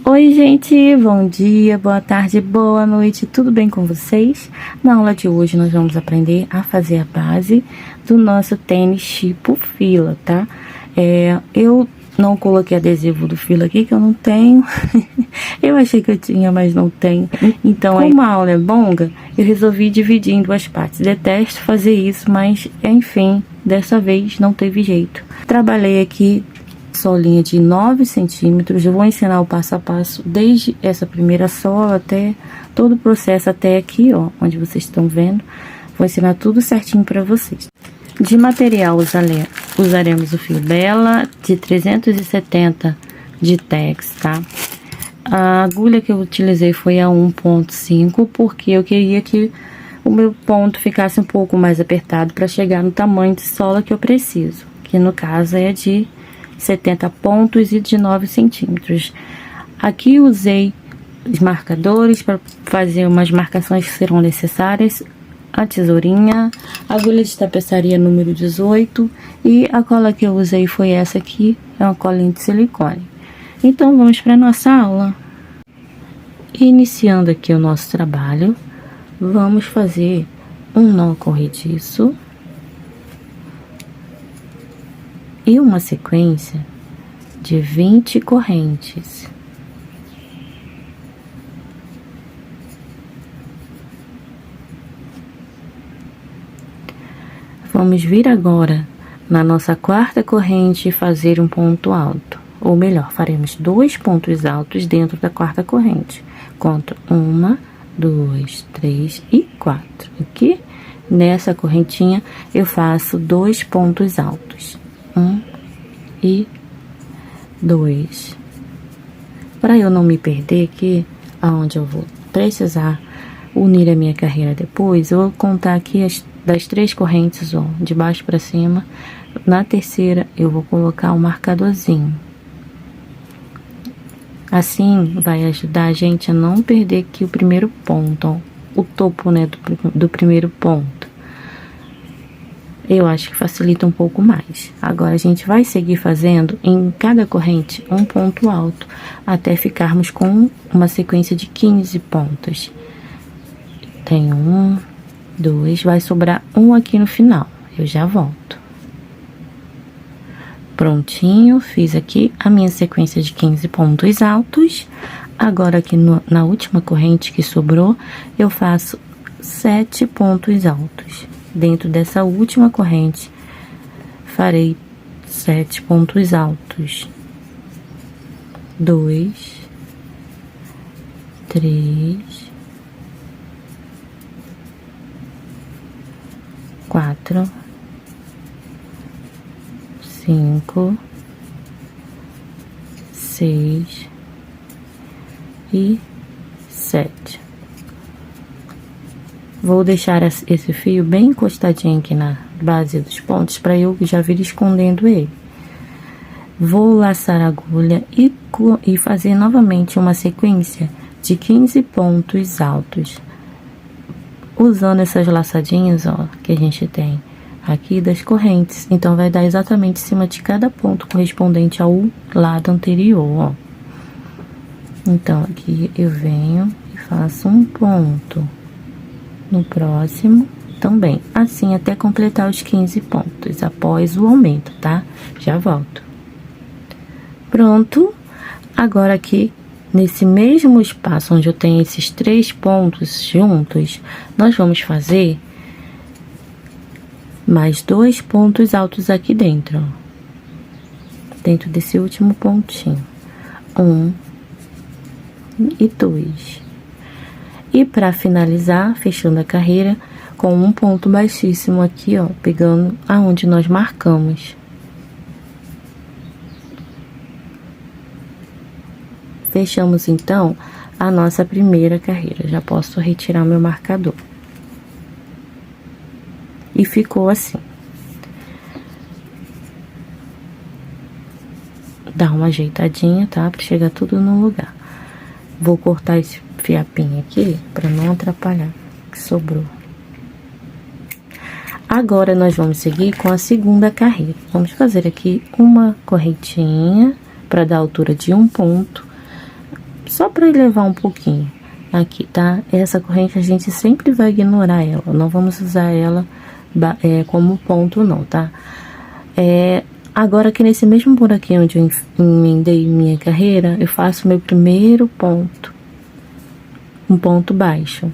Oi gente, bom dia, boa tarde, boa noite, tudo bem com vocês? Na aula de hoje nós vamos aprender a fazer a base do nosso tênis tipo fila, tá? Eu não coloquei adesivo do fila aqui que eu não tenho, eu achei que eu tinha, mas não tenho. Então, como a aula é longa, eu resolvi dividir em duas partes. Detesto fazer isso, mas enfim, dessa vez não teve jeito. Trabalhei aqui solinha de 9 centímetros. Eu vou ensinar o passo a passo desde essa primeira sola até todo o processo até aqui, ó, onde vocês estão vendo. Vou ensinar tudo certinho para vocês. De material usaremos o fio Bella de 370 de Tex, tá? A agulha que eu utilizei foi a 1.5 porque eu queria que o meu ponto ficasse um pouco mais apertado para chegar no tamanho de sola que eu preciso, que no caso é de 70 pontos e de 9 centímetros. Aqui usei os marcadores para fazer umas marcações que serão necessárias, a tesourinha, a agulha de tapeçaria número 18 e a cola que eu usei foi essa aqui, é uma colinha de silicone. Então vamos para nossa aula. Iniciando aqui o nosso trabalho, vamos fazer um nó corrediço e uma sequência de 20 correntes. Vamos vir agora na nossa quarta corrente e fazer um ponto alto, ou melhor, faremos 2 pontos altos dentro da quarta corrente. Conto 1, 2, 3 e 4. Aqui nessa correntinha eu faço 2 pontos altos. 1 e 2. Para eu não me perder aqui, aonde eu vou precisar unir a minha carreira depois, eu vou contar aqui das 3 correntes, ó, de baixo para cima. Na terceira eu vou colocar um marcadorzinho. Assim vai ajudar a gente a não perder aqui o primeiro ponto, ó, o topo, né, do primeiro ponto. Eu acho que facilita um pouco mais. Agora, a gente vai seguir fazendo em cada corrente um ponto alto, até ficarmos com uma sequência de 15 pontos. Tem 1, 2, vai sobrar um aqui no final. Eu já volto. Prontinho, fiz aqui a minha sequência de 15 pontos altos. Agora, aqui na última corrente que sobrou, eu faço 7 pontos altos. Dentro dessa última corrente, farei 7 pontos altos. 2, 3, 4, 5, 6 e 7. Vou deixar esse fio bem encostadinho aqui na base dos pontos para eu já vir escondendo ele. Vou laçar a agulha e fazer novamente uma sequência de 15 pontos altos. Usando essas laçadinhas, ó, que a gente tem aqui das correntes. Então, vai dar exatamente em cima de cada ponto correspondente ao lado anterior, ó. Então, aqui eu venho e faço um ponto. No próximo, também, assim até completar os 15 pontos, após o aumento, tá? Já volto. Pronto. Agora aqui, nesse mesmo espaço onde eu tenho esses 3 pontos juntos, nós vamos fazer mais 2 pontos altos aqui dentro, ó. Dentro desse último pontinho. 1 e 2. E para finalizar, fechando a carreira com um ponto baixíssimo aqui, ó, pegando aonde nós marcamos. Fechamos, então, a nossa primeira carreira. Já posso retirar meu marcador. E ficou assim. Dá uma ajeitadinha, tá? Para chegar tudo no lugar. Vou cortar esse fiapinho aqui para não atrapalhar o que sobrou. Agora nós vamos seguir com a segunda carreira. Vamos fazer aqui uma correntinha para dar altura de um ponto só para elevar um pouquinho aqui, tá? Essa corrente a gente sempre vai ignorar ela, não vamos usar ela como ponto não, tá? Agora aqui nesse mesmo buraquinho onde eu emendei minha carreira, eu faço meu primeiro ponto, um ponto baixo.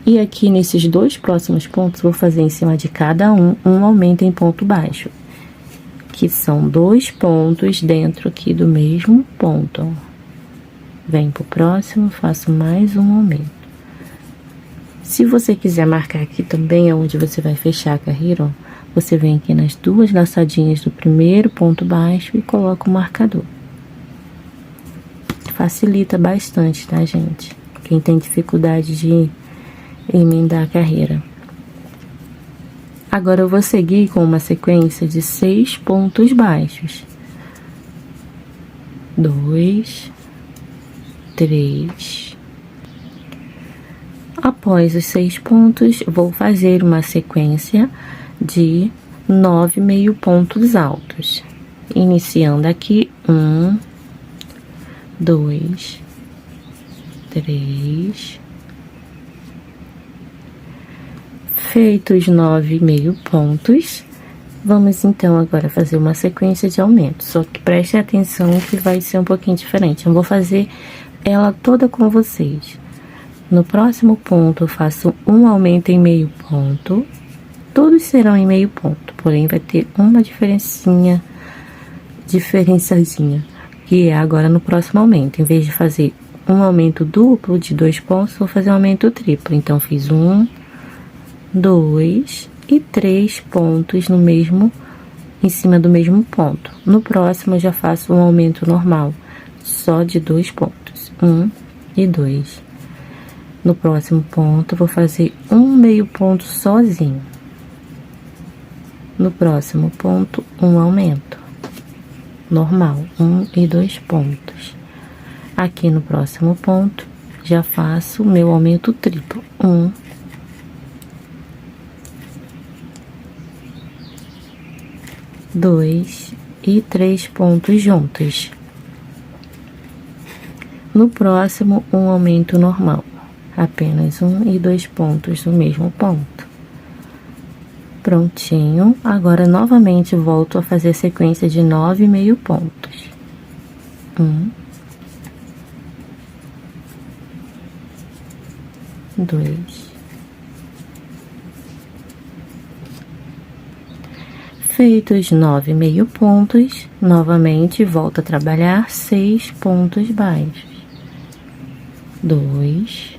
E aqui nesses dois próximos pontos, vou fazer em cima de cada um aumento em ponto baixo, que são 2 pontos dentro aqui do mesmo ponto, ó. Venho pro próximo, faço mais um aumento. Se você quiser marcar aqui também onde você vai fechar a carreira, ó, você vem aqui nas 2 laçadinhas do primeiro ponto baixo e coloca o marcador. Facilita bastante, tá, gente? Quem tem dificuldade de emendar a carreira. Agora eu vou seguir com uma sequência de 6 pontos baixos. 2, 3. Após os 6 pontos, vou fazer uma sequência de 9 meio pontos altos. Iniciando aqui, 1, 2, 3. Feitos 9 meio pontos, vamos então agora fazer uma sequência de aumento. Só que preste atenção que vai ser um pouquinho diferente. Eu vou fazer ela toda com vocês. No próximo ponto, eu faço um aumento em meio ponto. Todos serão em meio ponto, porém vai ter uma diferenciazinha, que é agora no próximo aumento. Em vez de fazer um aumento duplo de 2 pontos, vou fazer um aumento triplo. Então, fiz 1, 2 e 3 pontos no mesmo, em cima do mesmo ponto. No próximo, eu já faço um aumento normal, só de 2 pontos, 1 e 2. No próximo ponto, vou fazer um meio ponto sozinho. No próximo ponto, um aumento normal, 1 e 2 pontos. Aqui no próximo ponto, já faço meu aumento triplo, 1, 2 e 3 pontos juntos. No próximo, um aumento normal, apenas 1 e 2 pontos no mesmo ponto. Prontinho. Agora, novamente, volto a fazer a sequência de 9 meio pontos. 1, 2, feitos 9 meio pontos, novamente volto a trabalhar 6 pontos baixos. 2,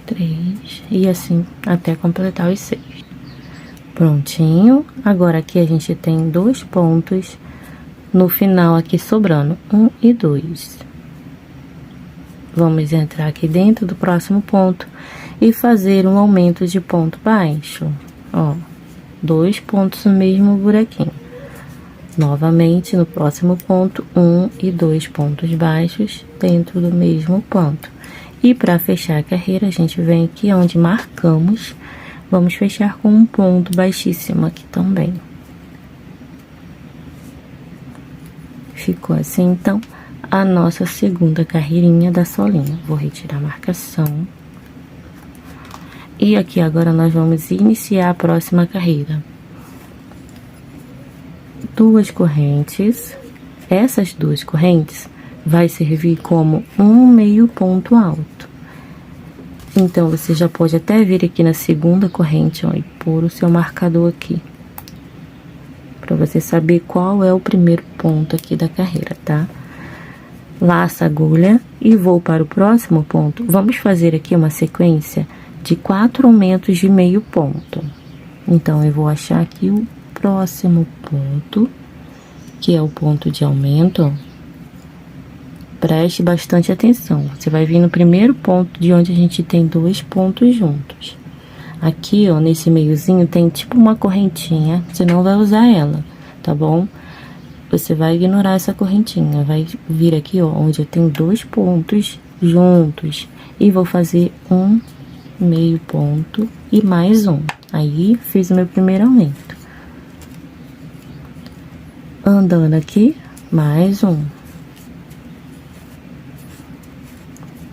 3 e assim até completar os 6. Prontinho. Agora aqui a gente tem 2 pontos no final aqui sobrando, 1 e 2. Vamos entrar aqui dentro do próximo ponto e fazer um aumento de ponto baixo, ó, 2 pontos no mesmo buraquinho. Novamente no próximo ponto, 1 e 2 pontos baixos dentro do mesmo ponto. E para fechar a carreira, a gente vem aqui onde marcamos, vamos fechar com um ponto baixíssimo aqui também. Ficou assim, então, a nossa segunda carreirinha da solinha. Vou retirar a marcação. E aqui agora nós vamos iniciar a próxima carreira. 2 correntes. Essas 2 correntes vai servir como um meio ponto alto. Então, você já pode até vir aqui na segunda corrente, ó, e pôr o seu marcador aqui, para você saber qual é o primeiro ponto aqui da carreira, tá? Laça a agulha e vou para o próximo ponto. Vamos fazer aqui uma sequência de 4 aumentos de meio ponto. Então, eu vou achar aqui o próximo ponto, que é o ponto de aumento. Preste bastante atenção. Você vai vir no primeiro ponto de onde a gente tem 2 pontos juntos. Aqui, ó, nesse meiozinho tem tipo uma correntinha, você não vai usar ela, tá bom? Você vai ignorar essa correntinha, vai vir aqui, ó, onde eu tenho 2 pontos juntos. E vou fazer um meio ponto e mais um. Aí, fiz o meu primeiro aumento. Andando aqui, mais um.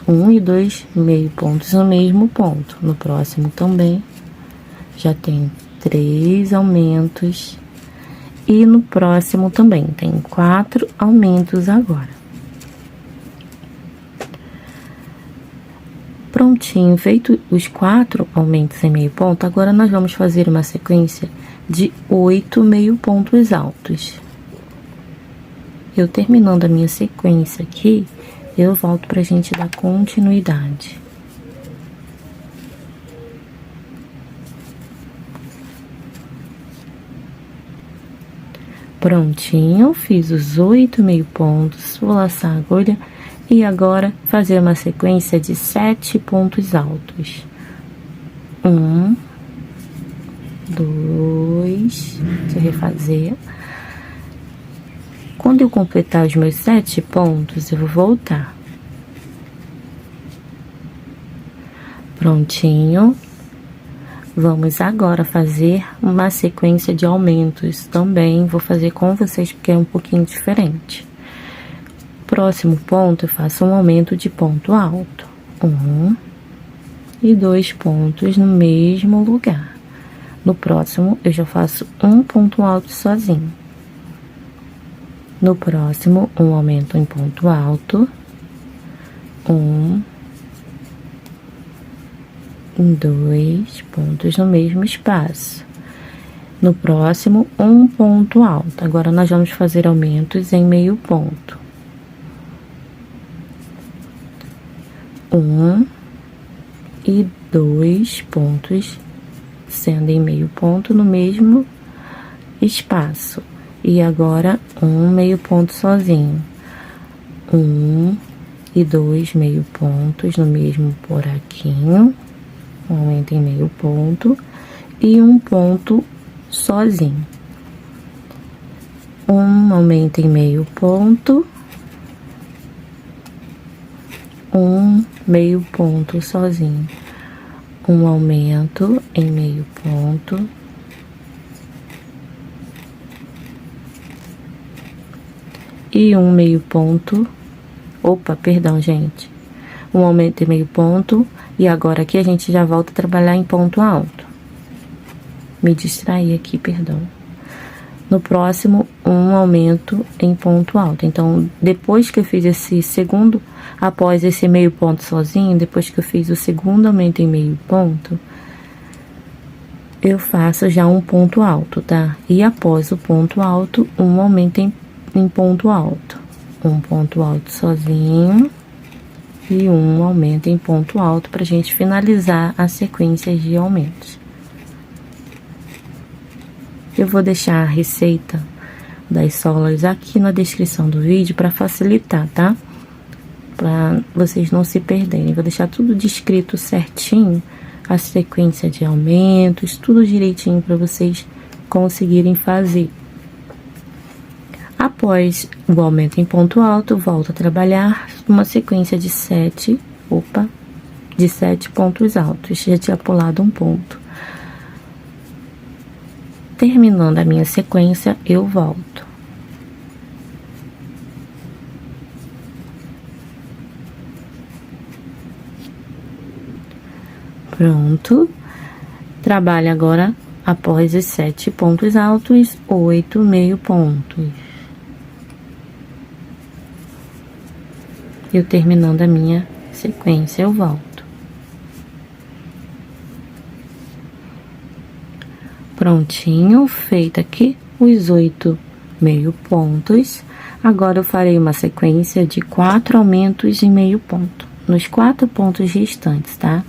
um e 2 meio pontos no mesmo ponto. No próximo também já tem 3 aumentos. E no próximo também tem 4 aumentos agora. Prontinho, feito os 4 aumentos em meio ponto, agora nós vamos fazer uma sequência de 8 meio pontos altos. Eu terminando a minha sequência aqui, eu volto pra gente dar continuidade. Prontinho, fiz os 8 meio pontos, vou laçar a agulha e agora fazer uma sequência de 7 pontos altos. 1, 2, deixa eu refazer. Quando eu completar os meus 7 pontos, eu vou voltar. Prontinho. Vamos agora fazer uma sequência de aumentos. Também vou fazer com vocês porque é um pouquinho diferente. Próximo ponto, eu faço um aumento de ponto alto. 1 e 2 pontos no mesmo lugar. No próximo, eu já faço um ponto alto sozinho. No próximo, um aumento em ponto alto. 1, 2 pontos no mesmo espaço. No próximo, um ponto alto. Agora, nós vamos fazer aumentos em meio ponto. 1 e 2 pontos, sendo em meio ponto no mesmo espaço. E agora, um meio ponto sozinho. 1 e 2 meio pontos no mesmo buraquinho. Um aumento em meio ponto e um ponto sozinho. Um aumento em meio ponto, um meio ponto sozinho. Um aumento em meio ponto e um meio ponto. Opa, perdão, gente. Um aumento em meio ponto. E agora aqui a gente já volta a trabalhar em ponto alto. Me distraí aqui, perdão. No próximo, um aumento em ponto alto. Então, depois que eu fiz esse segundo, após esse meio ponto sozinho, depois que eu fiz o segundo aumento em meio ponto, eu faço já um ponto alto, tá? E após o ponto alto, um aumento em ponto alto. Um ponto alto sozinho. E um aumento em ponto alto pra gente finalizar a sequência de aumentos. Eu vou deixar a receita das solas aqui na descrição do vídeo para facilitar, tá? Pra vocês não se perderem. Vou deixar tudo descrito certinho, a sequência de aumentos, tudo direitinho para vocês conseguirem fazer. Após o aumento em ponto alto, volto a trabalhar uma sequência de 7 pontos altos. Já tinha pulado um ponto. Terminando a minha sequência, eu volto. Pronto. Trabalho agora, após os 7 pontos altos, 8 meio pontos. Eu terminando a minha sequência, eu volto. Prontinho, feito aqui os 8 meio pontos. Agora, eu farei uma sequência de 4 aumentos em meio ponto, nos 4 pontos restantes, tá?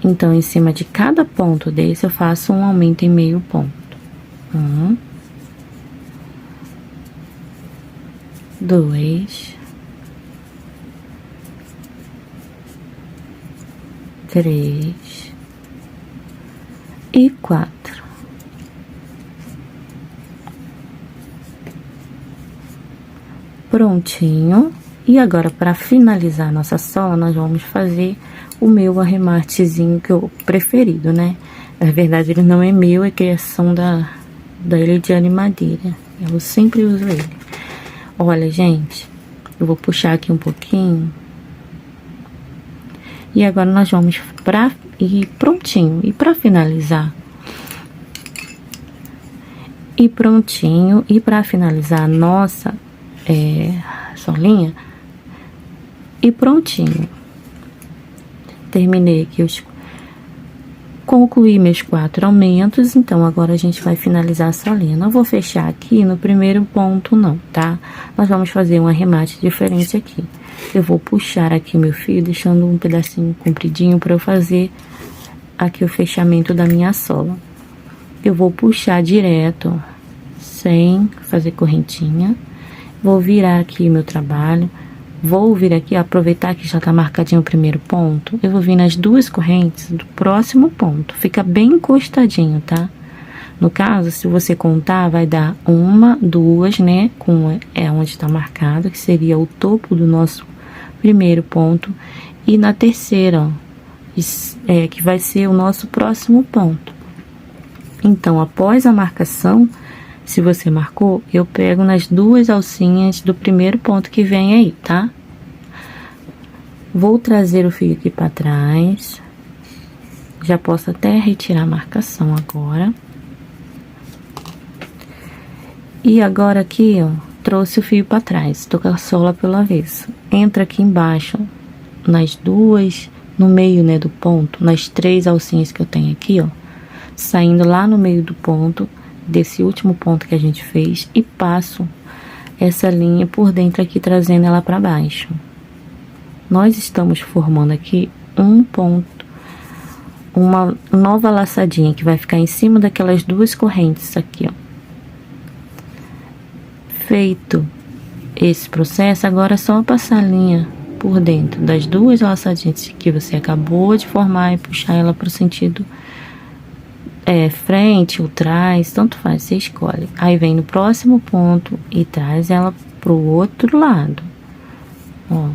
Então, em cima de cada ponto desse, eu faço um aumento em meio ponto. 1, 2, 3 e 4. Prontinho. E agora, para finalizar nossa sola, nós vamos fazer o meu arrematezinho que eu preferido, né? Na verdade, ele não é meu, é criação da Elidiane Madeira. Eu sempre uso ele. Olha, gente, Eu vou puxar aqui um pouquinho. E agora nós vamos pra ir prontinho. E pra finalizar. E prontinho. E pra finalizar a nossa solinha. E prontinho. Terminei aqui concluí meus 4 aumentos, então agora a gente vai finalizar a solinha. Não vou fechar aqui no primeiro ponto não, tá? Nós vamos fazer um arremate diferente aqui. Eu vou puxar aqui o meu fio, deixando um pedacinho compridinho para eu fazer aqui o fechamento da minha sola. Eu vou puxar direto, sem fazer correntinha. Vou virar aqui meu trabalho. Vou vir aqui, aproveitar que já tá marcadinho o primeiro ponto. Eu vou vir nas duas correntes do próximo ponto. Fica bem encostadinho, tá? No caso, se você contar, vai dar uma, duas, né? Onde tá marcado, que seria o topo do nosso primeiro ponto. E na terceira, ó, que vai ser o nosso próximo ponto. Então, após a marcação, se você marcou, eu pego nas duas alcinhas do primeiro ponto que vem aí, tá? Vou trazer o fio aqui pra trás. Já posso até retirar a marcação agora. E agora aqui, ó, trouxe o fio pra trás. Tô com a sola pelo avesso. Entra aqui embaixo, nas duas, no meio, né, do ponto, nas 3 alcinhas que eu tenho aqui, ó. Saindo lá no meio do ponto, desse último ponto que a gente fez, e passo essa linha por dentro aqui, trazendo ela para baixo. Nós estamos formando aqui um ponto, uma nova laçadinha que vai ficar em cima daquelas duas correntes aqui, ó. Feito esse processo, agora é só passar a linha por dentro das duas laçadinhas que você acabou de formar e puxar ela para o sentido frente ou trás, tanto faz, você escolhe. Aí vem no próximo ponto e traz ela pro outro lado, ó.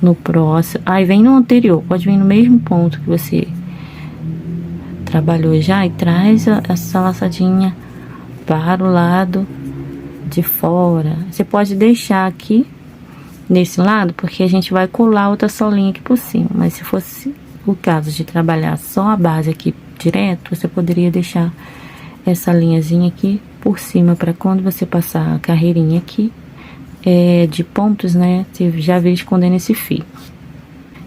No próximo, aí vem no anterior, pode vir no mesmo ponto que você trabalhou já e traz essa laçadinha para o lado de fora. Você pode deixar aqui nesse lado, porque a gente vai colar outra solinha aqui por cima, mas se fosse o caso de trabalhar só a base aqui direto, você poderia deixar essa linhazinha aqui por cima, para quando você passar a carreirinha aqui de pontos, né, você já vê escondendo esse fio.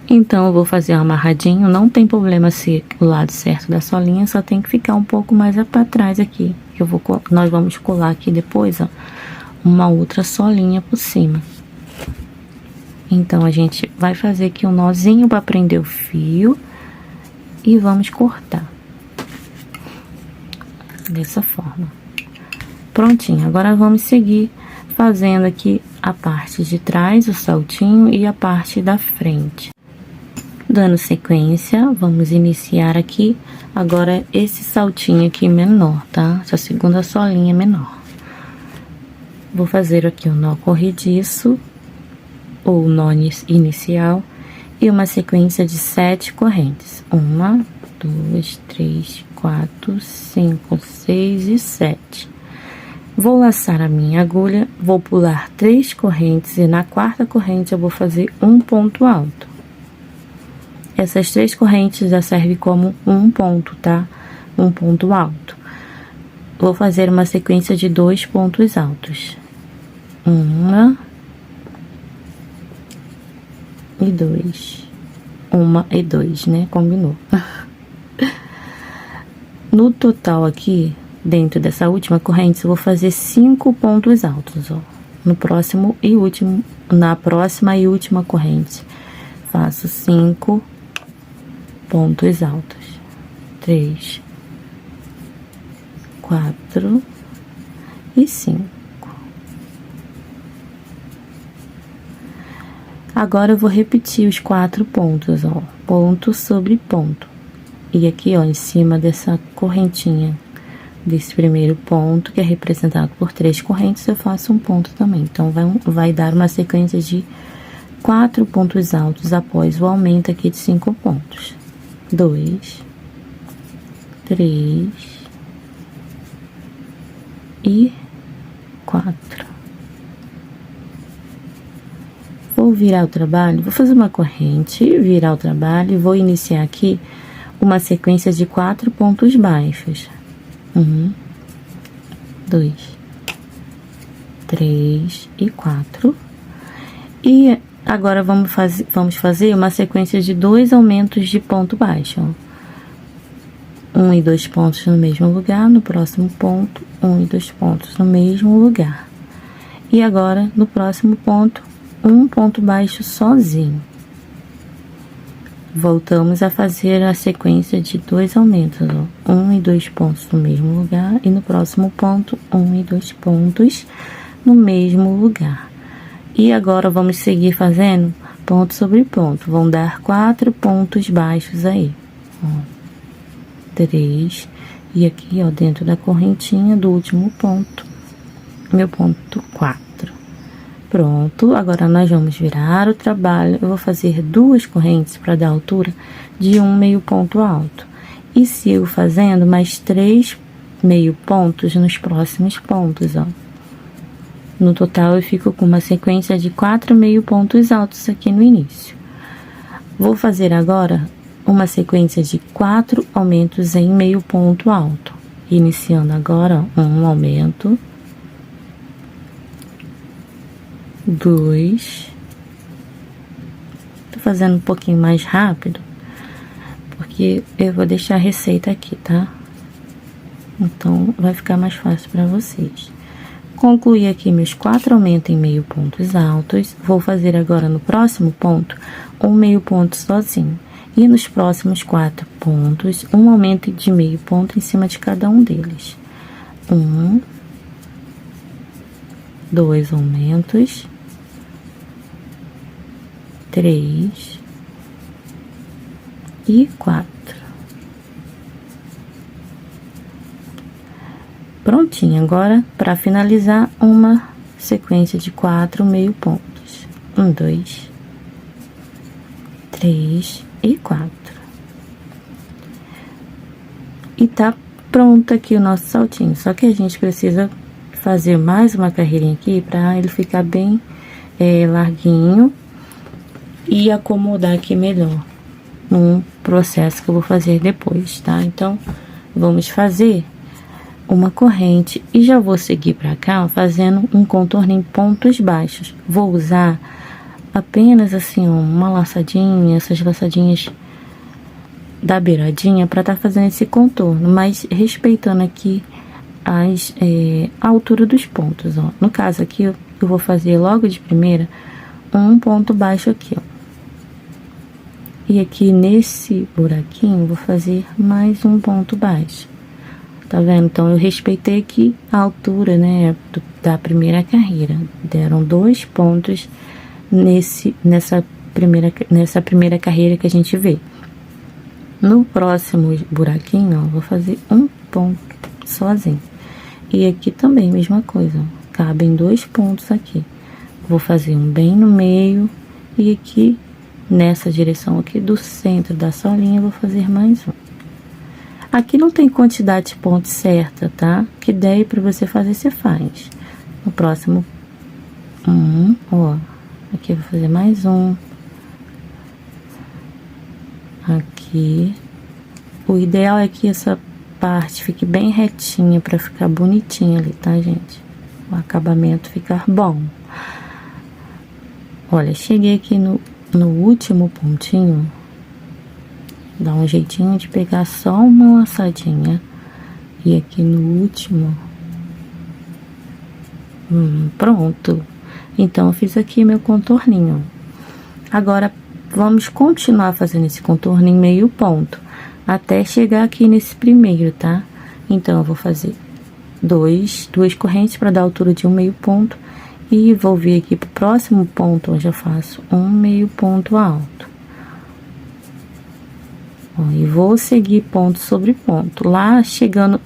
Então, eu vou fazer um amarradinho, não tem problema ser o lado certo da solinha, só tem que ficar um pouco mais para trás aqui, que nós vamos colar aqui depois, ó, uma outra solinha por cima. Então, a gente vai fazer aqui um nozinho para prender o fio e vamos cortar. Dessa forma. Prontinho, agora vamos seguir fazendo aqui a parte de trás, o saltinho, e a parte da frente. Dando sequência, vamos iniciar aqui agora esse saltinho aqui menor, tá? Essa segunda solinha menor. Vou fazer aqui um nó corrediço, ou nó inicial, e uma sequência de 7 correntes. 1, 2, 3, 4, 5, 6 e 7. Vou laçar a minha agulha, vou pular 3 correntes e na quarta corrente eu vou fazer um ponto alto. Essas 3 correntes já servem como um ponto, tá? Um ponto alto. Vou fazer uma sequência de 2 pontos altos. 1 e 2. 1 e 2, né? Combinou. No total aqui, dentro dessa última corrente, eu vou fazer 5 pontos altos, ó. No próximo e último, na próxima e última corrente, faço 5 pontos altos. 3, 4 e 5. Agora eu vou repetir os 4 pontos, ó. Ponto sobre ponto. E aqui, ó, em cima dessa correntinha, desse primeiro ponto, que é representado por 3 correntes, eu faço um ponto também. Então, vai dar uma sequência de 4 pontos altos após o aumento aqui de 5 pontos. 2, 3 e 4. Vou virar o trabalho, vou fazer uma corrente, virar o trabalho e vou iniciar aqui uma sequência de 4 pontos baixos. 1, 2, 3 e 4. E agora vamos fazer uma sequência de 2 aumentos de ponto baixo, ó. 1 e 2 pontos no mesmo lugar, no próximo ponto, 1 e 2 pontos no mesmo lugar. E agora, no próximo ponto, um ponto baixo sozinho. Voltamos a fazer a sequência de 2 aumentos, ó. 1 e 2 pontos no mesmo lugar, e no próximo ponto, 1 e 2 pontos no mesmo lugar. E agora vamos seguir fazendo ponto sobre ponto. Vão dar 4 pontos baixos aí, ó. 3, e aqui, ó, dentro da correntinha do último ponto, meu ponto 4. Pronto, agora nós vamos virar o trabalho. Eu vou fazer 2 correntes para dar altura de um meio ponto alto. E sigo fazendo mais 3 meio pontos nos próximos pontos, ó. No total, eu fico com uma sequência de 4 meio pontos altos aqui no início. Vou fazer agora uma sequência de 4 aumentos em meio ponto alto. Iniciando agora, ó, um aumento, 2, tô fazendo um pouquinho mais rápido, porque eu vou deixar a receita aqui, tá? Então, vai ficar mais fácil para vocês. Concluí aqui meus 4 aumentos em meio pontos altos. Vou fazer agora no próximo ponto, um meio ponto sozinho. E nos próximos 4 pontos, um aumento de meio ponto em cima de cada um deles. 1, 2 aumentos, 3 e 4. Prontinho, agora para finalizar uma sequência de 4 meio pontos. 1, 2, 3 e 4. E tá pronto aqui o nosso saltinho, só que a gente precisa fazer mais uma carreirinha aqui para ele ficar bem larguinho e acomodar aqui melhor num processo que eu vou fazer depois, tá? Então, vamos fazer uma corrente e já vou seguir pra cá, ó, fazendo um contorno em pontos baixos. Vou usar apenas assim, ó, uma laçadinha, essas laçadinhas da beiradinha para tá fazendo esse contorno, mas respeitando aqui a altura dos pontos, ó. No caso aqui, eu vou fazer logo de primeira um ponto baixo aqui, ó. E aqui nesse buraquinho, vou fazer mais um ponto baixo. Tá vendo? Então, eu respeitei aqui a altura, né, da primeira carreira. Deram 2 pontos nessa primeira carreira que a gente vê. No próximo buraquinho, ó, vou fazer um ponto sozinho. E aqui também, mesma coisa, ó, cabem 2 pontos aqui. Vou fazer um bem no meio e aqui, nessa direção aqui do centro da solinha, vou fazer mais um. Aqui não tem quantidade de pontos certa, tá? Que der pra você fazer, você faz. No próximo, ó, aqui eu vou fazer mais um. Aqui. O ideal é que essa parte fique bem retinha pra ficar bonitinha ali, tá, gente? O acabamento ficar bom. Olha, cheguei aqui no último pontinho. Dá um jeitinho de pegar só uma laçadinha. E aqui no último. Pronto. Então, eu fiz aqui meu contorninho. Agora, vamos continuar fazendo esse contorno em meio ponto. Até chegar aqui nesse primeiro, tá? Então, eu vou fazer duas correntes para dar a altura de um meio ponto. E vou vir aqui pro próximo ponto, onde eu faço um meio ponto alto. Ó, e vou seguir ponto sobre ponto. Lá, chegando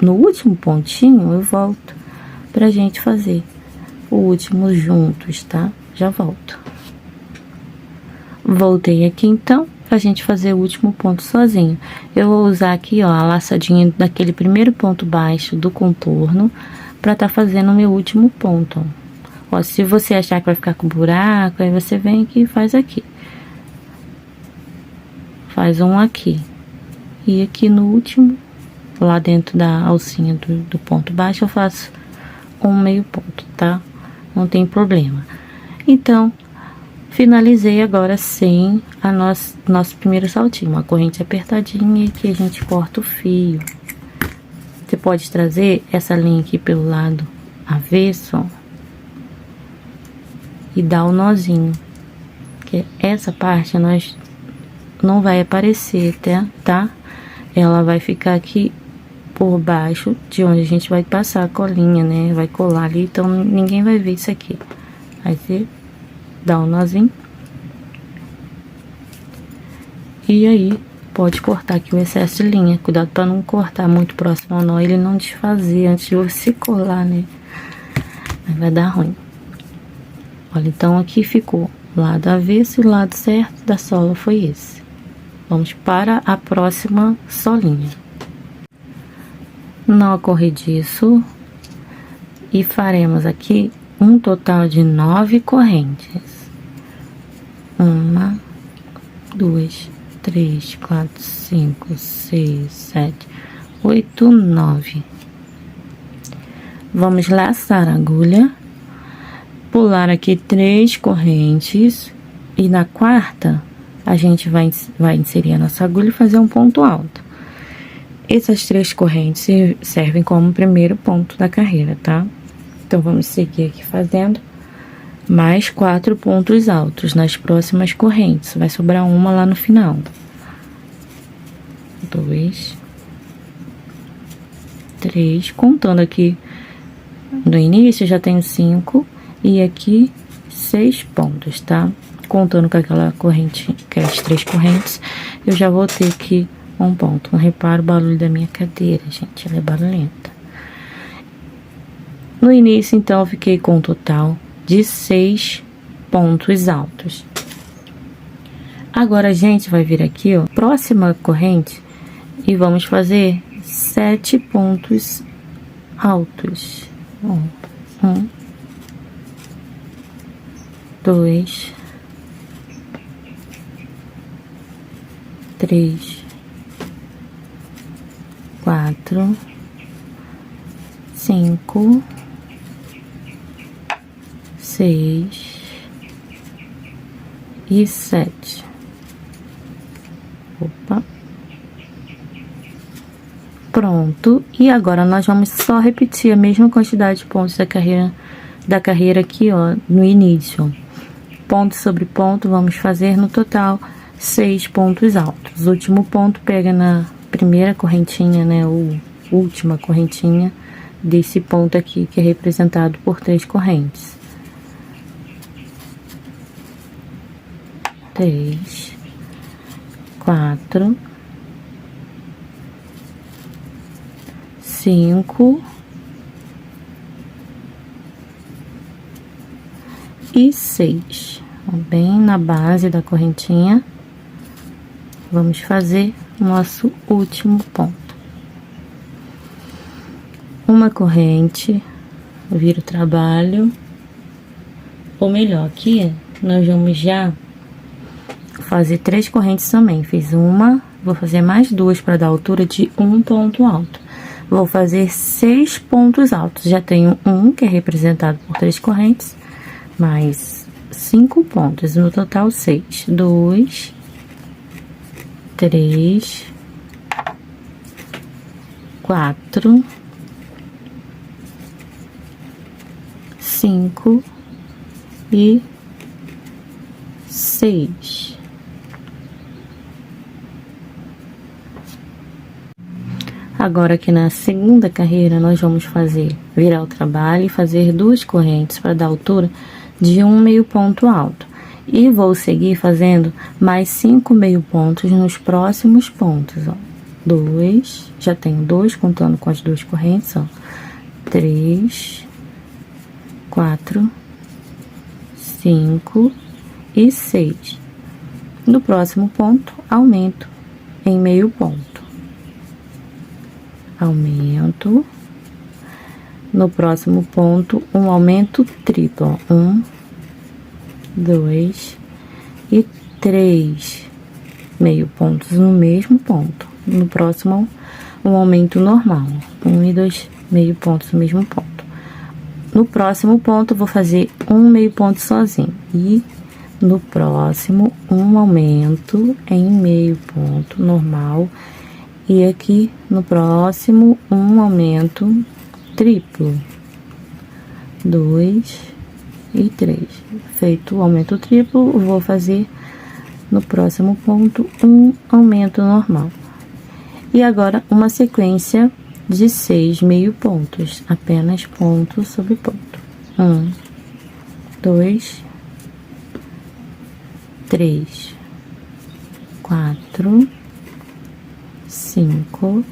no último pontinho, eu volto pra gente fazer o último juntos, tá? Já volto. Voltei aqui, então, pra gente fazer o último ponto sozinho. Eu vou usar aqui, ó, a laçadinha daquele primeiro ponto baixo do contorno pra tá fazendo o meu último ponto, ó. Ó, se você achar que vai ficar com buraco, aí você vem aqui e faz aqui. Faz um aqui. E aqui no último, lá dentro da alcinha do ponto baixo, eu faço um meio ponto, tá? Não tem problema. Então, finalizei agora sem a nosso primeiro saltinho. Uma corrente apertadinha e aqui a gente corta o fio. Você pode trazer essa linha aqui pelo lado avesso, ó, e dar o nozinho. Que essa parte nós não vai aparecer, tá? Ela vai ficar aqui por baixo de onde a gente vai passar a colinha, né? Vai colar ali, então ninguém vai ver isso aqui. Aí você dá um nozinho. E aí, pode cortar aqui o excesso de linha. Cuidado para não cortar muito próximo ao nó, ele não desfazer antes de você colar, né? Aí vai dar ruim. Olha, então aqui ficou o lado avesso e o lado certo da sola foi esse. Vamos para a próxima solinha. Nó corrediço. E faremos aqui um total de 9 correntes. 1, 2, 3, 4, 5, 6, 7, 8, 9. Vamos laçar a agulha, pular aqui 3 correntes e na quarta a gente vai inserir a nossa agulha e fazer um ponto alto. Essas 3 correntes servem como primeiro ponto da carreira, tá? Então, vamos seguir aqui fazendo mais 4 pontos altos nas próximas correntes. Vai sobrar uma lá no final. 2, 3, contando aqui no início, já tenho 5 e aqui 6 pontos, tá? Contando com aquela corrente, aquelas 3 correntes, eu já vou ter aqui um ponto. Não repara o barulho da minha cadeira, gente, ela é barulhenta. No início, então, eu fiquei com um total de 6 pontos altos. Agora, a gente vai vir aqui, ó, próxima corrente, e vamos fazer 7 pontos altos. 1, 2, 3, 4, 5, 6 e 7. Opa. Pronto. E agora nós vamos só repetir a mesma quantidade de pontos da carreira aqui, ó, no início. Ponto sobre ponto, vamos fazer no total 6 pontos altos. O último ponto pega na primeira correntinha, né, ou última correntinha desse ponto aqui, que é representado por 3 correntes. 3, 4, 5 e 6. Bem na base da correntinha, vamos fazer o nosso último ponto. Uma corrente, vira o trabalho, ou melhor, aqui nós vamos já fazer 3 correntes também. Fiz uma, vou fazer mais 2 para dar altura de um ponto alto. Vou fazer 6 pontos altos. Já tenho um que é representado por 3 correntes, mais 5 pontos. No total, 6. 2, 3, 4, 5 e 6. Agora, aqui na segunda carreira, nós vamos virar o trabalho e fazer 2 correntes para dar altura de um meio ponto alto. E vou seguir fazendo mais 5 meio pontos nos próximos pontos, ó. 2, já tenho 2, contando com as 2 correntes, ó. 3, 4, 5 e 6. No próximo ponto, aumento em meio ponto. Aumento, no próximo ponto, um aumento triplo, ó. 1, 2 e 3 meio pontos no mesmo ponto. No próximo, um aumento normal, 1 e 2 meio pontos no mesmo ponto. No próximo ponto, eu vou fazer um meio ponto sozinho. E no próximo, um aumento em meio ponto normal. E aqui no próximo, um aumento triplo. 2 e 3. Feito o aumento triplo, eu vou fazer no próximo ponto um aumento normal. E agora, uma sequência de 6 meio pontos, apenas ponto sobre ponto. 1, 2, 3, 4, 5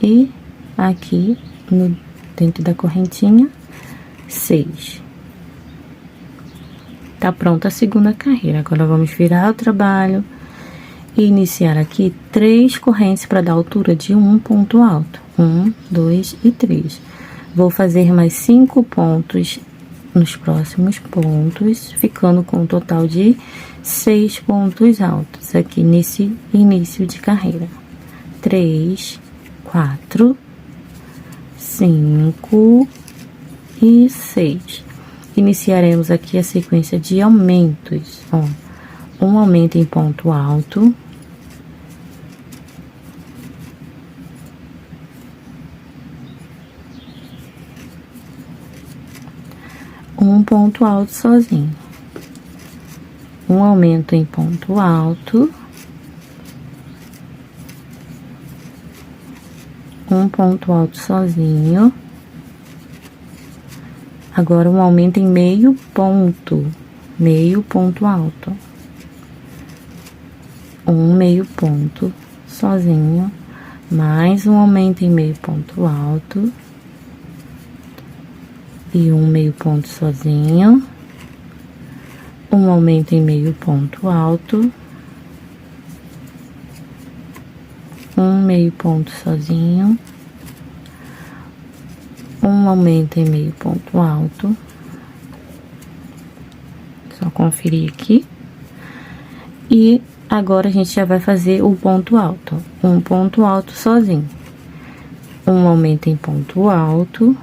e aqui no dentro da correntinha 6. Tá pronta a segunda carreira. Agora vamos virar o trabalho e iniciar aqui 3 correntes para dar altura de um ponto alto. 1, 2 e 3. Vou fazer mais 5 pontos nos próximos pontos, ficando com um total de 6 pontos altos aqui nesse início de carreira. 3, 4, 5 e 6. Iniciaremos aqui a sequência de aumentos, ó. Um aumento em ponto alto. Um ponto alto sozinho. Um aumento em ponto alto. Um ponto alto sozinho. Agora, um aumento em meio ponto alto. Um meio ponto sozinho, mais um aumento em meio ponto alto. E um meio ponto sozinho. Um aumento em meio ponto alto. Um meio ponto sozinho. Um aumento em meio ponto alto. Só conferir aqui. E agora a gente já vai fazer o ponto alto. Um ponto alto sozinho. Um aumento em ponto alto.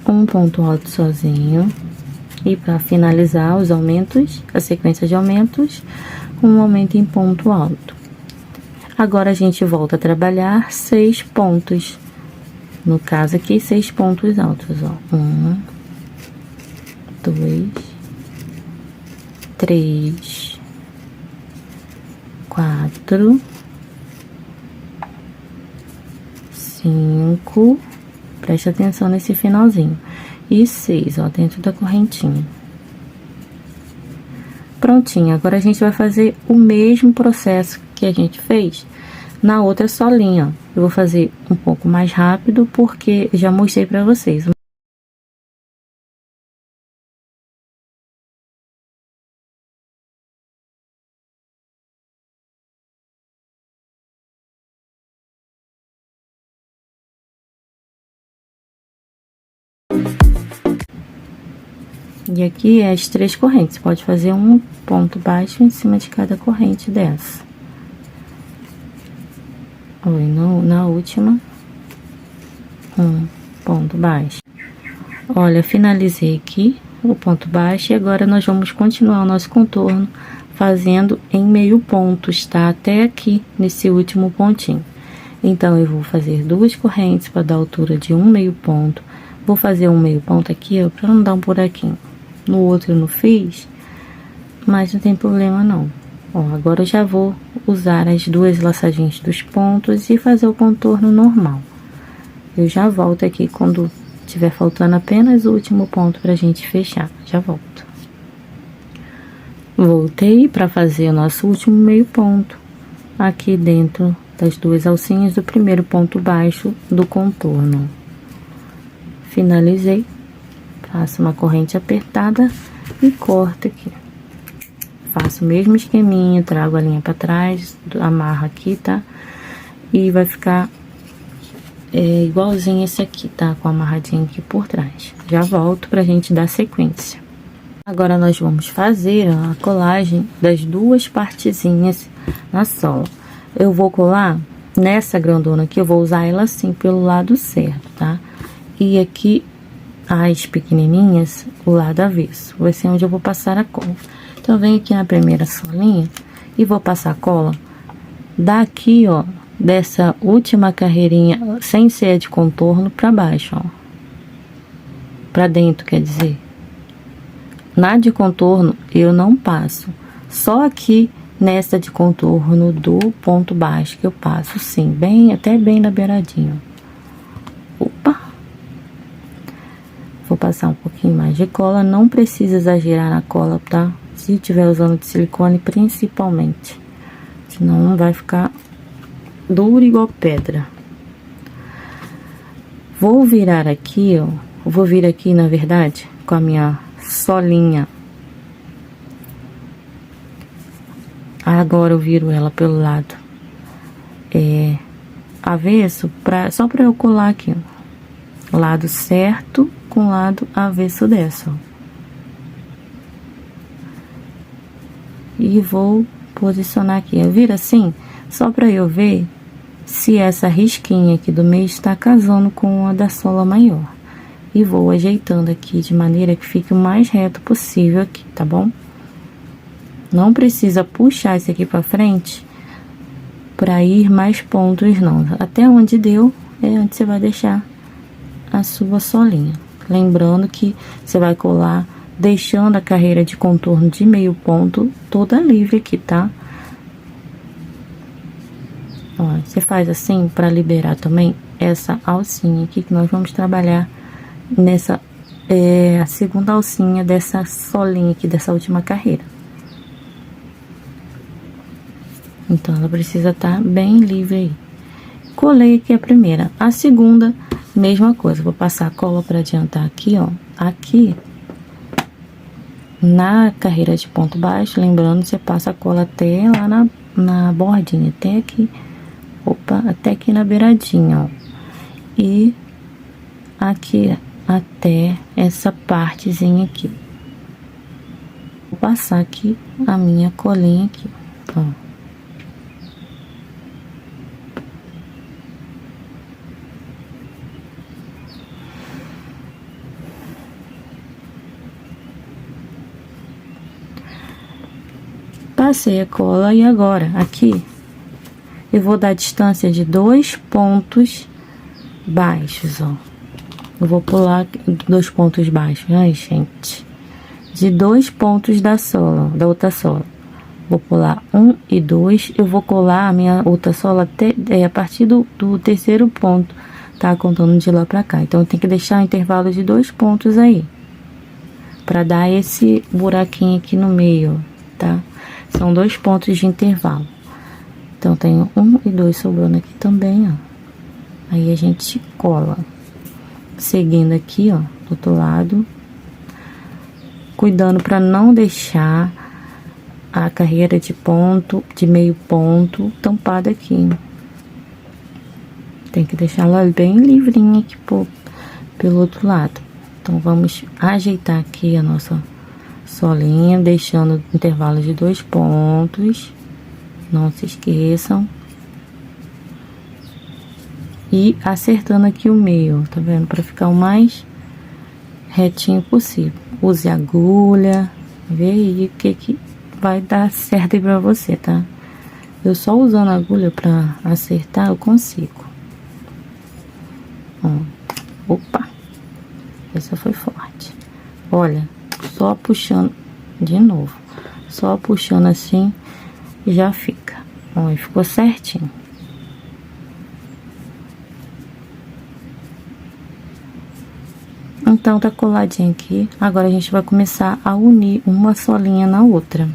Um ponto alto sozinho. E para finalizar os aumentos, a sequência de aumentos, um aumento em ponto alto. Agora, a gente volta a trabalhar 6 pontos. No caso aqui, 6 pontos altos, ó. 1, 2, 3, 4, 5. Preste atenção nesse finalzinho. E 6, ó, dentro da correntinha. Prontinho, agora a gente vai fazer o mesmo processo que a gente fez na outra solinha, ó. Eu vou fazer um pouco mais rápido porque já mostrei pra vocês. E aqui é as 3 correntes, pode fazer um ponto baixo em cima de cada corrente dessa. Oi, na última, um ponto baixo. Olha, finalizei aqui o ponto baixo e agora nós vamos continuar o nosso contorno fazendo em meio pontos, tá? Até aqui, nesse último pontinho. Então, eu vou fazer 2 correntes para dar altura de um meio ponto. Vou fazer um meio ponto aqui, ó, pra não dar um buraquinho. No outro eu não fiz, mas não tem problema não. Ó, agora eu já vou usar as 2 laçadinhas dos pontos e fazer o contorno normal. Eu já volto aqui quando tiver faltando apenas o último ponto pra gente fechar. Já volto. Voltei para fazer o nosso último meio ponto aqui dentro das 2 alcinhas do primeiro ponto baixo do contorno. Finalizei. Faço uma corrente apertada e corto aqui. Faço o mesmo esqueminha, trago a linha para trás, amarro aqui, tá? e vai ficar igualzinho esse aqui, tá? Com amarradinho aqui por trás. Já volto pra gente dar sequência. Agora nós vamos fazer a colagem das duas partezinhas na sola. Eu vou colar nessa grandona aqui, eu vou usar ela assim pelo lado certo, tá? E aqui as pequenininhas, o lado avesso. Vai ser onde eu vou passar a cola. Então, eu venho aqui na primeira solinha e vou passar a cola daqui, ó, dessa última carreirinha, sem ser de contorno, pra baixo, ó. Pra dentro, quer dizer. Na de contorno, eu não passo. Só aqui, nessa de contorno do ponto baixo, que eu passo, sim, bem, até bem na beiradinha. Opa! Vou passar um pouquinho mais de cola, não precisa exagerar na cola, tá? Se tiver usando de silicone, principalmente. Senão não vai ficar duro igual pedra. Vou virar aqui, ó. Vou vir aqui, na verdade, com a minha solinha. Agora eu viro ela pelo lado avesso, só pra eu colar aqui, ó. Lado certo com lado avesso dessa, ó. E vou posicionar aqui. Eu viro assim, só pra eu ver se essa risquinha aqui do meio está casando com a da sola maior. E vou ajeitando aqui de maneira que fique o mais reto possível aqui, tá bom? Não precisa puxar esse aqui pra frente pra ir mais pontos, não. Até onde deu é onde você vai deixar a sua solinha. Lembrando que você vai colar deixando a carreira de contorno de meio ponto toda livre aqui, tá? Ó, você faz assim pra liberar também essa alcinha aqui que nós vamos trabalhar nessa a segunda alcinha dessa solinha aqui, dessa última carreira. Então, ela precisa estar bem livre aí. Colei aqui a primeira. A segunda, mesma coisa. Vou passar a cola pra adiantar aqui, ó. Aqui, na carreira de ponto baixo, lembrando, você passa a cola até lá na bordinha, até aqui. Opa, até aqui na beiradinha, ó. E aqui até essa partezinha aqui. Vou passar aqui a minha colinha aqui, ó. Passei a cola e agora aqui eu vou dar distância de 2 pontos baixos, ó. Eu vou pular 2 pontos baixos, ai, gente. De 2 pontos da sola, da outra sola. Vou pular 1 e 2. Eu vou colar a minha outra sola até, a partir do terceiro ponto, tá? Contando de lá pra cá. Então, eu tenho que deixar um intervalo de 2 pontos aí. Pra dar esse buraquinho aqui no meio, tá? São 2 pontos de intervalo. Então, tenho 1 e 2 sobrando aqui também, ó. Aí, a gente cola. Seguindo aqui, ó, do outro lado. Cuidando pra não deixar a carreira de ponto, de meio ponto, tampada aqui. Tem que deixar ela bem livrinha aqui pelo outro lado. Então, vamos ajeitar aqui a nossa solinha, deixando intervalo de 2 pontos. Não se esqueçam. E acertando aqui o meio, tá vendo? Pra ficar o mais retinho possível. Use agulha, vê aí o que vai dar certo aí pra você, tá? Eu só usando a agulha pra acertar, eu consigo. Ó, opa, essa foi forte. Olha, só puxando de novo, só puxando assim já fica. Ó, e ficou certinho. Então, tá coladinho aqui. Agora, a gente vai começar a unir uma solinha na outra.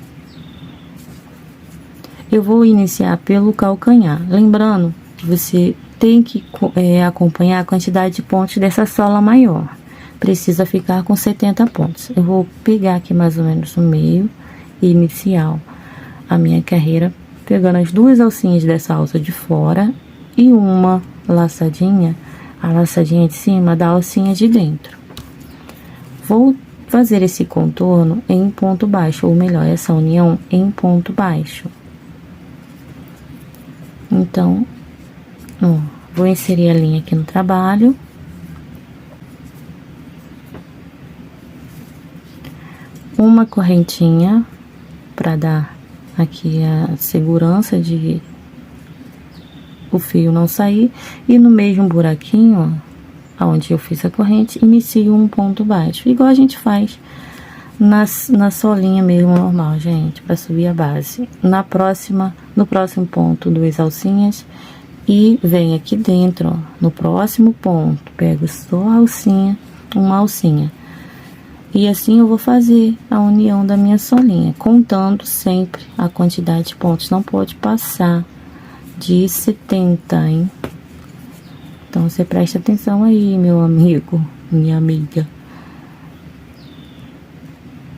Eu vou iniciar pelo calcanhar. Lembrando que você tem que acompanhar a quantidade de pontos dessa sola maior. Precisa ficar com 70 pontos. Eu vou pegar aqui mais ou menos no meio e iniciar a minha carreira, pegando as 2 alcinhas dessa alça de fora e uma laçadinha, a laçadinha de cima da alcinha de dentro. Vou fazer esse contorno em ponto baixo, ou melhor, essa união em ponto baixo. Então, ó, vou inserir a linha aqui no trabalho. Uma correntinha para dar aqui a segurança de o fio não sair, e no mesmo buraquinho, ó, onde eu fiz a corrente, inicio um ponto baixo, igual a gente faz na solinha mesmo normal, gente, para subir a base. No próximo ponto, 2 alcinhas, e vem aqui dentro, ó, no próximo ponto, pego só a alcinha, uma alcinha. E assim eu vou fazer a união da minha solinha, contando sempre a quantidade de pontos. Não pode passar de 70, hein? Então, você presta atenção aí, meu amigo, minha amiga.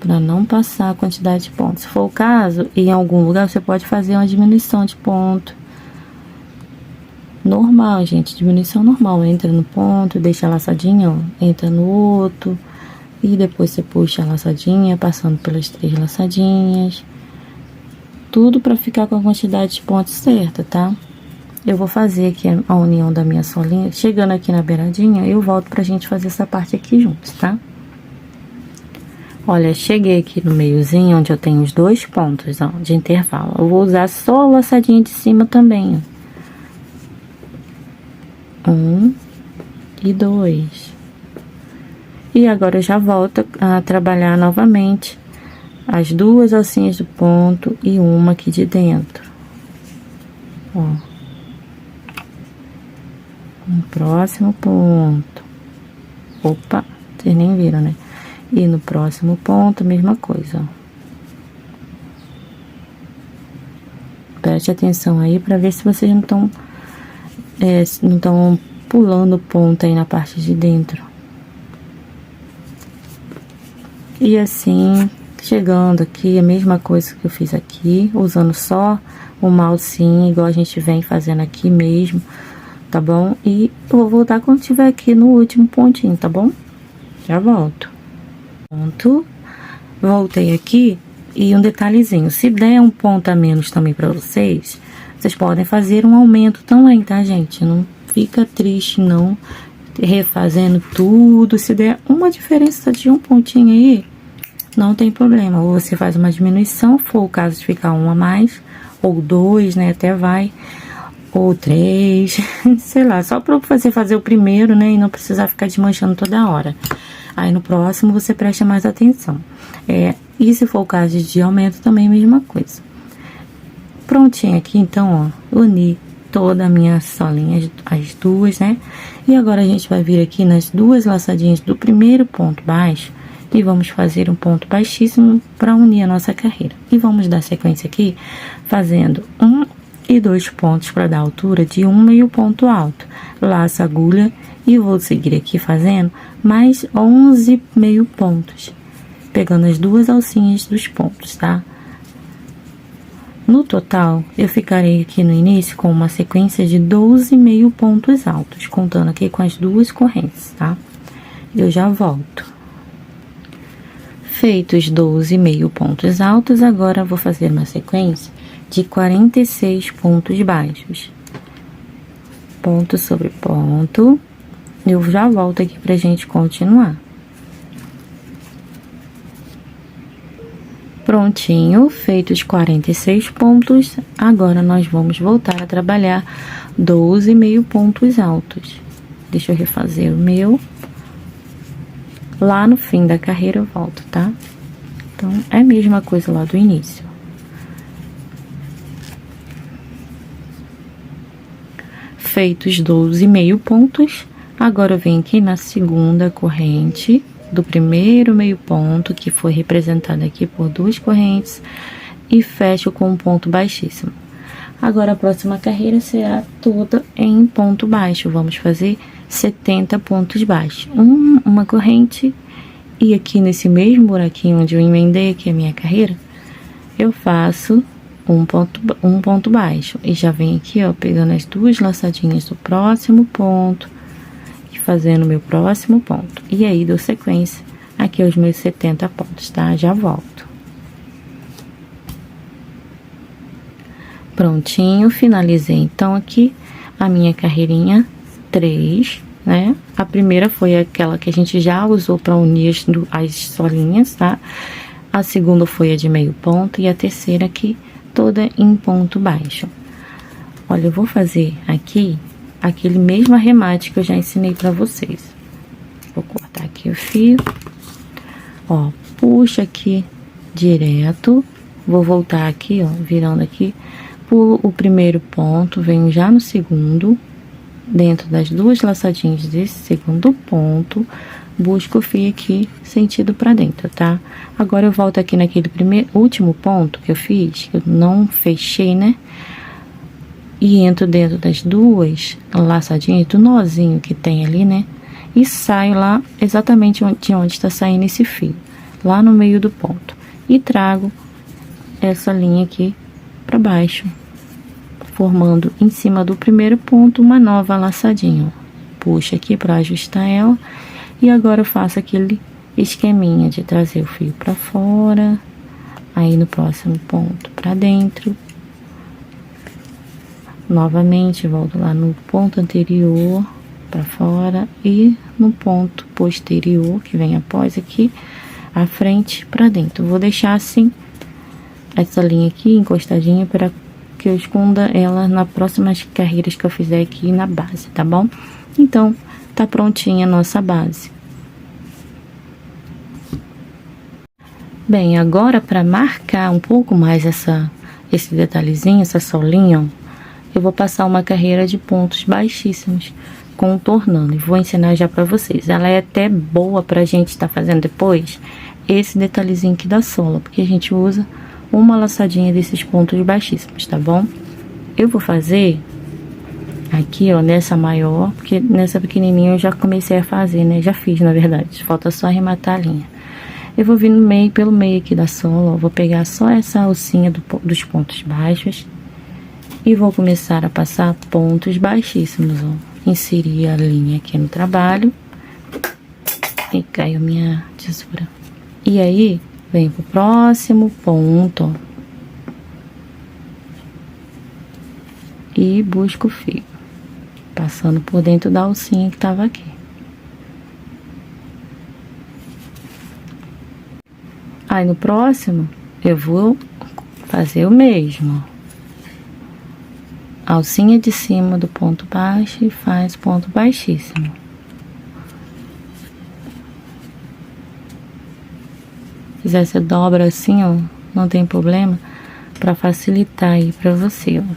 Para não passar a quantidade de pontos. Se for o caso, em algum lugar, você pode fazer uma diminuição de ponto. Normal, gente, diminuição normal. Entra no ponto, deixa a laçadinha, ó, entra no outro. E depois você puxa a laçadinha, passando pelas 3 laçadinhas. Tudo para ficar com a quantidade de pontos certa, tá? Eu vou fazer aqui a união da minha solinha. Chegando aqui na beiradinha, eu volto pra gente fazer essa parte aqui juntos, tá? Olha, cheguei aqui no meiozinho, onde eu tenho os 2 pontos, ó, de intervalo. Eu vou usar só a laçadinha de cima também, ó. 1 e 2. E agora eu já volto a trabalhar novamente as 2 alcinhas do ponto e uma aqui de dentro. Ó. No próximo ponto. Opa, vocês nem viram, né? E no próximo ponto, mesma coisa, ó. Preste atenção aí pra ver se vocês não estão pulando ponto aí na parte de dentro. E assim, chegando aqui, a mesma coisa que eu fiz aqui, usando só uma alcinha, igual a gente vem fazendo aqui mesmo, tá bom? E eu vou voltar quando tiver aqui no último pontinho, tá bom? Já volto. Pronto. Voltei aqui, e um detalhezinho, se der um ponto a menos também pra vocês, vocês podem fazer um aumento também, tá, gente? Não fica triste, não, refazendo tudo. Se der uma diferença de um pontinho aí, não tem problema. Ou você faz uma diminuição, se for o caso de ficar um a mais, ou 2, né, até vai, ou 3, sei lá, só pra você fazer o primeiro, né, e não precisar ficar desmanchando toda hora. Aí no próximo você presta mais atenção. E se for o caso de aumento, também a mesma coisa. Prontinho aqui, então, ó, uni toda a minha solinha, as 2, né? E agora a gente vai vir aqui nas 2 laçadinhas do primeiro ponto baixo e vamos fazer um ponto baixíssimo para unir a nossa carreira. E vamos dar sequência aqui, fazendo 1 e 2 pontos para dar altura de um meio ponto alto. Laço a agulha e vou seguir aqui fazendo mais 11 meio pontos, pegando as 2 alcinhas dos pontos, tá? No total, eu ficarei aqui no início com uma sequência de 12 meio pontos altos, contando aqui com as 2 correntes, tá? Eu já volto. Feitos 12 meio pontos altos, agora eu vou fazer uma sequência de 46 pontos baixos. Ponto sobre ponto. Eu já volto aqui pra gente continuar. Prontinho, feitos 46 pontos, agora nós vamos voltar a trabalhar 12 meio pontos altos. Deixa eu refazer o meu. Lá no fim da carreira eu volto, tá? Então, é a mesma coisa lá do início. Feitos 12 meio pontos, agora eu venho aqui na segunda corrente do primeiro meio ponto, que foi representado aqui por 2 correntes, e fecho com um ponto baixíssimo. Agora, a próxima carreira será toda em ponto baixo. Vamos fazer 70 pontos baixos. Uma corrente, e aqui nesse mesmo buraquinho onde eu emendei aqui a minha carreira, eu faço um ponto baixo. E já vem aqui, ó, pegando as duas laçadinhas do próximo ponto e fazendo o meu próximo ponto. E aí, dou sequência aqui aos meus 70 pontos, tá? Já volto. Prontinho, finalizei então aqui a minha carreirinha 3, né? A primeira foi aquela que a gente já usou para unir as solinhas, tá? A segunda foi a de meio ponto e a terceira aqui toda em ponto baixo. Olha, eu vou fazer aqui aquele mesmo arremate que eu já ensinei para vocês. Vou cortar aqui o fio, ó, puxa aqui direto, vou voltar aqui, ó, virando aqui, pulo o primeiro ponto, venho já no segundo, dentro das duas laçadinhas desse segundo ponto, busco o fio aqui sentido para dentro, tá? Agora eu volto aqui naquele último ponto que eu fiz, que eu não fechei, né? E entro dentro das duas laçadinhas do nozinho que tem ali, né? E saio lá exatamente de onde está saindo esse fio, lá no meio do ponto. E trago essa linha aqui para baixo, formando em cima do primeiro ponto uma nova laçadinha. Puxa aqui para ajustar ela. E agora eu faço aquele esqueminha de trazer o fio para fora, aí no próximo ponto para dentro. Novamente volto lá no ponto anterior para fora e no ponto posterior que vem após aqui, à frente para dentro. Vou deixar assim essa linha aqui encostadinha para que eu esconda ela nas próximas carreiras que eu fizer aqui na base, tá bom? Então, tá prontinha a nossa base. Bem, agora para marcar um pouco mais esse detalhezinho, essa solinha, ó, eu vou passar uma carreira de pontos baixíssimos, contornando, e vou ensinar já para vocês. Ela é até boa pra gente estar fazendo depois esse detalhezinho aqui da sola, porque a gente usa uma laçadinha desses pontos baixíssimos, tá bom? Eu vou fazer aqui, ó, nessa maior, porque nessa pequenininha eu já comecei a fazer, né? Já fiz, na verdade, falta só arrematar a linha. Eu vou vir no meio, pelo meio aqui da sola, ó, vou pegar só essa alcinha dos pontos baixos e vou começar a passar pontos baixíssimos, ó. Inserir a linha aqui no trabalho e caiu minha tesoura. E aí, venho pro próximo ponto, ó, e busco o fio, passando por dentro da alcinha que tava aqui. Aí no próximo eu vou fazer o mesmo, alcinha de cima do ponto baixo e faz ponto baixíssimo. Se quiser, você dobra assim, ó, não tem problema, para facilitar aí para você, ó.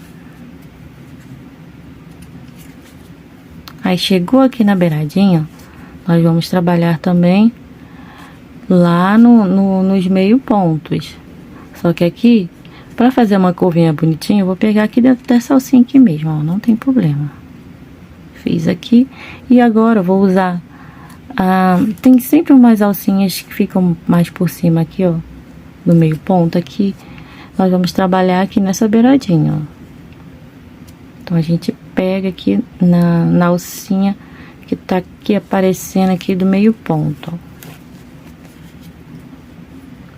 Aí chegou aqui na beiradinha, nós vamos trabalhar também lá nos meio pontos. Só que aqui, para fazer uma curvinha bonitinha, eu vou pegar aqui dentro dessa alcinha aqui mesmo, ó, não tem problema. Fiz aqui e agora eu vou usar tem sempre umas alcinhas que ficam mais por cima aqui, ó, do meio ponto aqui. Nós vamos trabalhar aqui nessa beiradinha, ó. Então a gente pega aqui na alcinha que tá aqui aparecendo aqui do meio ponto, ó,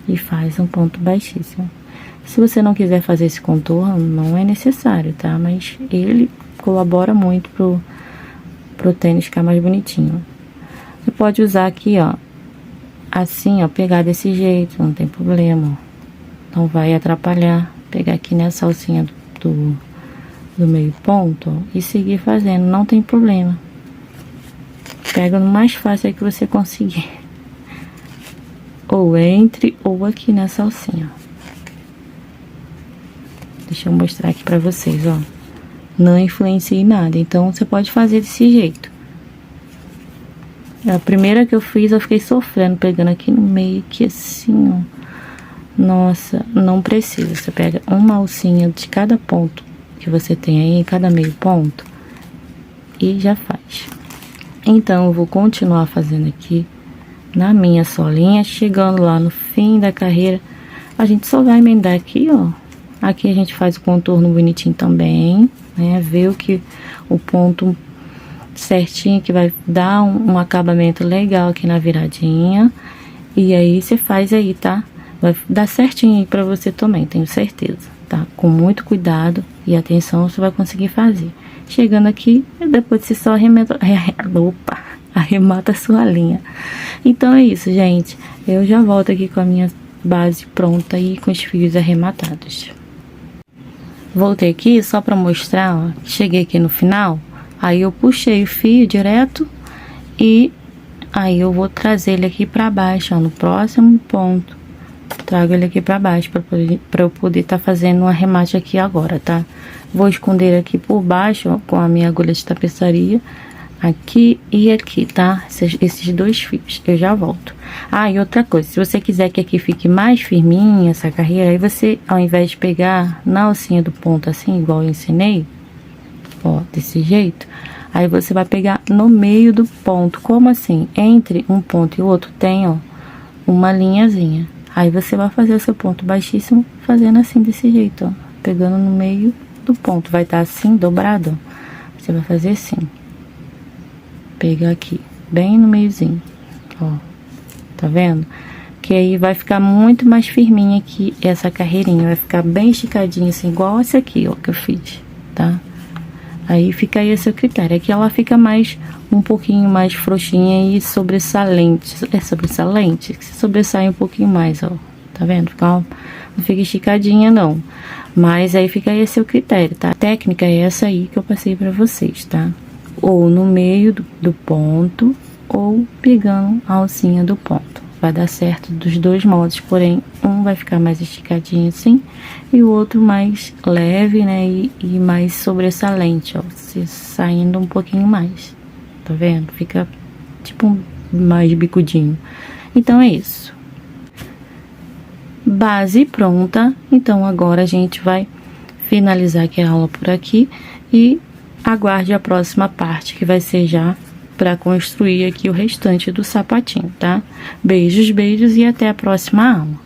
e faz um ponto baixíssimo. Se você não quiser fazer esse contorno, não é necessário, tá? Mas ele colabora muito pro tênis ficar mais bonitinho. Você pode usar aqui, ó, assim, ó, pegar desse jeito, não tem problema, ó. Não vai atrapalhar. Pegar aqui nessa alcinha do meio ponto, ó, e seguir fazendo, não tem problema. Pega no mais fácil aí que você conseguir. Ou entre, ou aqui nessa alcinha, ó. Deixa eu mostrar aqui pra vocês, ó. Não influencia em nada, então você pode fazer desse jeito. A primeira que eu fiz, eu fiquei sofrendo, pegando aqui no meio, aqui assim, ó. Nossa, não precisa. Você pega uma alcinha de cada ponto que você tem aí, em cada meio ponto, e já faz. Então, eu vou continuar fazendo aqui na minha solinha, chegando lá no fim da carreira, a gente só vai emendar aqui, ó, Aqui a gente faz o contorno bonitinho também, né? Vê o ponto certinho que vai dar um acabamento legal aqui na viradinha. E aí você faz aí, tá? Vai dar certinho aí pra você também, tenho certeza, tá? Com muito cuidado e atenção você vai conseguir fazer. Chegando aqui, depois você só arremata a sua linha. Então é isso, gente. Eu já volto aqui com a minha base pronta e com os fios arrematados. Voltei aqui só pra mostrar, ó. Cheguei aqui no final, aí eu puxei o fio direto e aí eu vou trazer ele aqui pra baixo, ó, no próximo ponto. Trago ele aqui pra baixo pra eu poder tá fazendo um arremate aqui agora, tá? Vou esconder aqui por baixo, ó, com a minha agulha de tapeçaria. Aqui e aqui, tá? Esses dois fios, eu já volto. Ah, e outra coisa, se você quiser que aqui fique mais firminha essa carreira, aí você, ao invés de pegar na alcinha do ponto assim, igual eu ensinei, ó, desse jeito, aí você vai pegar no meio do ponto. Como assim? Entre um ponto e o outro tem, ó, uma linhazinha. Aí você vai fazer o seu ponto baixíssimo fazendo assim, desse jeito, ó, pegando no meio do ponto. Vai estar assim, dobrado, ó. Você vai fazer assim. Pegar aqui, bem no meiozinho, ó, tá vendo? Que aí vai ficar muito mais firminha aqui essa carreirinha, vai ficar bem esticadinha assim, igual essa aqui, ó, que eu fiz, tá? Aí fica aí a seu critério, aqui ela fica mais, um pouquinho mais frouxinha e sobressalente, sobressalente, que se sobressai um pouquinho mais, ó, tá vendo? Não fica esticadinha não, mas aí fica aí a seu critério, tá? A técnica é essa aí que eu passei pra vocês, tá? Ou no meio do ponto, ou pegando a alcinha do ponto. Vai dar certo dos dois modos, porém, um vai ficar mais esticadinho assim, e o outro mais leve, né, e mais sobressalente, ó, se saindo um pouquinho mais, tá vendo? Fica, tipo, mais bicudinho. Então, é isso. Base pronta, então agora a gente vai finalizar aqui a aula por aqui, e aguarde a próxima parte, que vai ser já para construir aqui o restante do sapatinho, tá? Beijos, beijos e até a próxima aula.